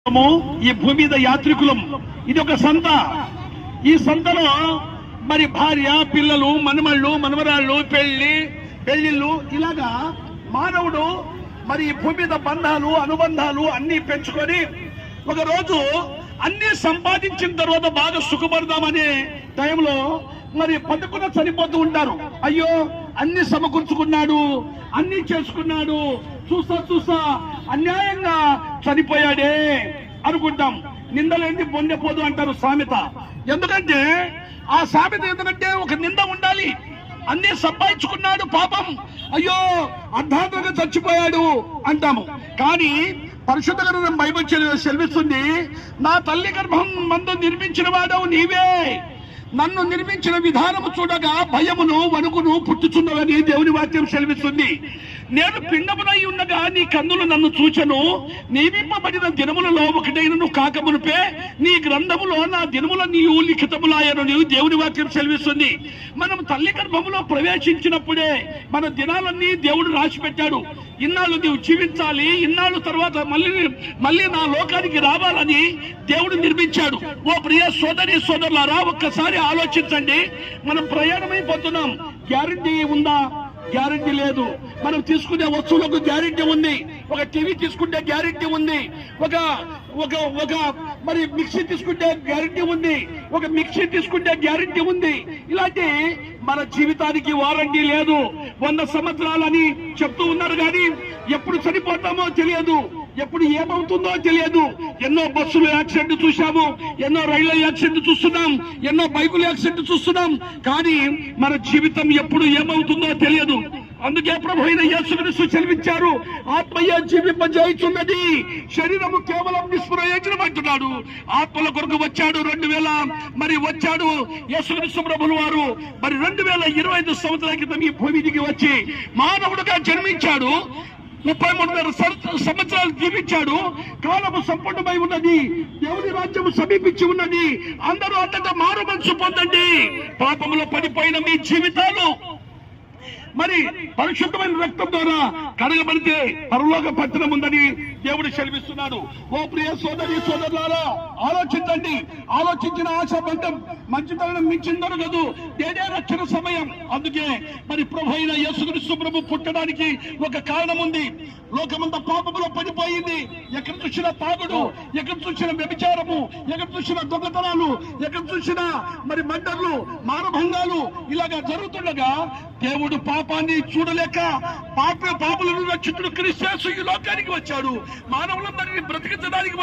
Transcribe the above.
ఈ భూమి మీద యాత్రికులం. ఇది ఒక సంత. ఈ సంతలో మరి భార్య, పిల్లలు, మనమళ్ళు, మనవరాళ్ళు, పెళ్లిళ్ళు ఇలాగా మానవుడు మరి ఈ భూమి మీద బంధాలు, అనుబంధాలు అన్ని పెంచుకొని ఒక రోజు అన్ని సంపాదించిన తర్వాత బాగా సుఖపడదామనే టైంలో మరి పట్టుకున్న చనిపోతూ ఉంటారు. అయ్యో అన్ని సమకూర్చుకున్నాడు, అన్ని చేసుకున్నాడు, చూస్తా అన్యాయంగా చనిపోయాడే అనుకుంటాం. నిందలేంది పొందపోదు అంటారు సామెత. ఎందుకంటే ఆ సామెత ఎందుకంటే ఒక నింద ఉండాలి. అన్ని సంపాదించుకున్నాడు పాపం, అయ్యో అర్ధాంతరంగా చచ్చిపోయాడు అంటాము. కానీ పరిశుద్ధ గ్రంథం బైబిల్ సెలవిస్తుంది, నా తల్లి గర్భం మందు నిర్మించిన వాడవు నీవే, నన్ను నిర్మించిన విధానము చూడగా భయమును వణుకును పుట్టుచున్నవని దేవుని వాక్యం సెలవిస్తుంది. నేను పిండమునై ఉండగా నీ కన్నులు నన్ను చూచెను, నియమింపబడిన దినములలో ఒకటైనను కాకమునుపే నీ గ్రంథములో నా దినముల నీవు లిఖితములాయను దేవుని వాక్యం సెలవిస్తుంది. మనం తల్లి గర్భములో ప్రవేశించినప్పుడే మన దినాలన్నీ దేవుడు రాసి పెట్టాడు. ఇన్నాళ్ళు నీవు జీవించాలి, ఇన్నాళ్ళు తర్వాత మళ్ళీ నా లోకానికి రావాలని దేవుడు నిర్మించాడు. ఓ ప్రియ సోదరి సోదరులారా, ఒక్కసారి ఆలోచించండి. మనం ప్రయాణమైపోతున్నాం. గ్యారంటీ ఉందా? గ్యారంటీ లేదు. మనం తీసుకునే వస్తువులకు గ్యారంటీ ఉంది. ఒక టీవీ తీసుకుంటే గ్యారంటీ ఉంది, ఒక మరి మిక్సీ తీసుకుంటే గ్యారంటీ ఉంది, ఒక మిక్సీ తీసుకుంటే గ్యారంటీ ఉంది. ఇలాంటి మన జీవితానికి వారంటీ లేదు. 100 సంవత్సరాలని చెప్తూ ఉన్నారు, కానీ ఎప్పుడు చనిపోతామో తెలియదు, ఎప్పుడు ఏమవుతుందో తెలియదు. ఎన్నో బస్సులు యాక్సిడెంట్ చూసాము, ఎన్నో రైళ్ల యాక్సిడెంట్ చూస్తున్నాం, ఎన్నో బైకుల యాక్సిడెంట్ చూస్తున్నాం. కానీ మన జీవితం ఎప్పుడు ఏమవుతుందో తెలియదు. అందుకే ప్రభు అయిన యేసుక్రీస్తు సెలవిచ్చారు, ఆత్మయ్య జీవింపజేయుచున్నది, శరీరము కేవలం నిష్ప్రయోజనం అంటున్నాడు. ఆత్మల కొరకు వచ్చాడు 2000 వచ్చాడు యేసుక్రీస్తు ప్రభువు వారు. 2025 సంవత్సరాల క్రితం ఈ భూమి దిగి వచ్చి మానవుడుగా జన్మించాడు. 33 సంవత్సరాలు జీవించాడు. కాలము సంపూర్ణమై ఉన్నది, దేవుని రాజ్యము సమీపించి ఉన్నది. అందరూ అంతటా మారు మనసు పొందండి. పాపములో పడిపోయిన మీ జీవితాలు మరి పరిశుద్ధమైన రక్తం ద్వారా కడగబడితే పరలోక పట్టణం ఉందని దేవుడు సెలవిస్తున్నాడు. ఓ ప్రియ సోదరి సోదరులారా, ఆలోచించండి. ఆలోచించిన ఆశాబంధం మంచితనం మించిందరగదు. నేనే రక్షణ సమయం. అందుకే మరి ప్రభు అయిన యేసుక్రీస్తు ప్రభు పుట్టడానికి ఒక కారణం ఉంది. లోకమంతా పాపములో పడిపోయింది. ఎక్కడ చూసిన తాగుడు, ఎక్కడ చూసిన వ్యభిచారము, ఎక్కడ చూసిన దొంగతనాలు, ఎక్కడ చూసిన మరి మర్డర్లు, మానభంగాలు ఇలాగా జరుగుతుండగా దేవుడు పాపాన్ని చూడలేక పాపులను రక్షించుడు క్రీస్తు యేసు ఈ లోకానికి వచ్చాడు. మానవులందరినీ బ్రతికించడానికి వచ్చాడు.